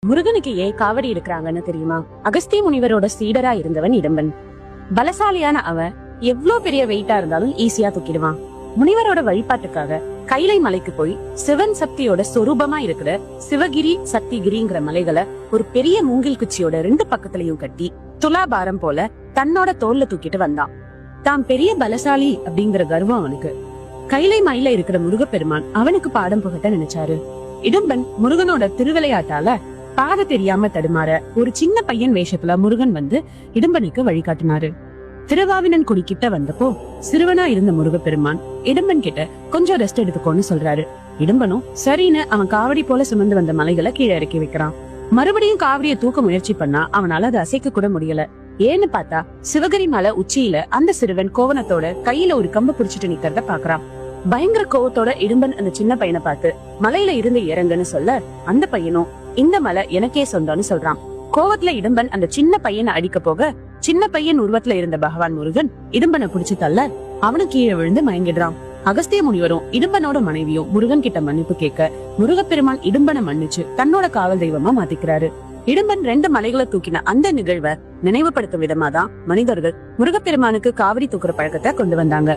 முருகனுக்கு ஏன் காவடி எடுக்கிறாங்கன்னு தெரியுமா? அகஸ்திய முனிவரோட சீடரா இருந்தவன் இடும்பன். பலசாலியான அவன் எவ்வளவு பெரிய வெயிட்டா இருந்தாலும் ஈஸியா தூக்கிடுவான். முனிவரோட வழிபாட்டுக்காக கைலை மலைக்கு போய் சிவன் சக்தியோட சொரூபமா இருக்கிற சிவகிரி சக்திகிரிங்கிற மலைகளை ஒரு பெரிய மூங்கில் குச்சியோட 2 பக்கத்துலயும் கட்டி துலாபாரம் போல தன்னோட தோல்ல தூக்கிட்டு வந்தான். தான் பெரிய பலசாலி அப்படிங்கிற கர்வம் அவனுக்கு. கைலை மலையில இருக்கிற முருகப்பெருமான் அவனுக்கு பாடம் புகட்ட நினைச்சாரு. இடும்பன் முருகனோட திருவிளையாட்டால பாத தெரியாம தடுமாற ஒரு சின்ன பையன் வேஷத்துல முருகன் வந்து இடும்பனுக்கு வழிகாட்டினாரு. திருவாவினன் குடி கிட்ட வந்தப்போ சிறுவனா இருந்த முருகப்பெருமான் இடும்பன் கிட்ட கொஞ்சம் ரெஸ்ட் எடுத்துக்கோன்னு சொல்றாரு. இடும்பனும் சரின்னு அவன் காவடி போல சுமந்து வந்த மலைகளை கீழே இறக்கி வைக்கிறான். மறுபடியும் காவடியை தூக்க முயற்சி பண்ணா அவனால அதை அசைக்க கூட முடியல. ஏன்னு பார்த்தா சிவகிரி மலை உச்சியில அந்த சிறுவன் கோவணத்தோட கையில ஒரு கம்பு புடிச்சிட்டு நிக்கிறத பாக்குறான். பயங்கர கோவத்தோட இடும்பன் அந்த சின்ன பையனை பார்த்து மலையில இருந்து இறங்குன்னு சொல்ல அந்த பையனும் இந்த மலை எனக்கே சொந்தம்னு சொல்றான். கோவத்துல இடும்பன் அந்த சின்ன பையனை அடிக்க போக சின்ன பையன் உருவத்துல இருந்த பகவான் முருகன் இடும்பனை புடிச்சு தள்ள அவனு கீழே விழுந்து மயங்கிடுறான். அகஸ்திய முனிவரும் இடும்பனோட மனைவியும் முருகன் கிட்ட மன்னிப்பு கேட்க முருகப்பெருமான் இடும்பனை மன்னிச்சு தன்னோட காவல் தெய்வமா மாத்திக்கிறாரு. இடும்பன் 2 மலைகளை தூக்கின அந்த நிகழ்வை நினைவுபடுத்தும் விதமா தான் மனிதர்கள் முருகப்பெருமானுக்கு காவடி தூக்குற பழக்கத்தை கொண்டு வந்தாங்க.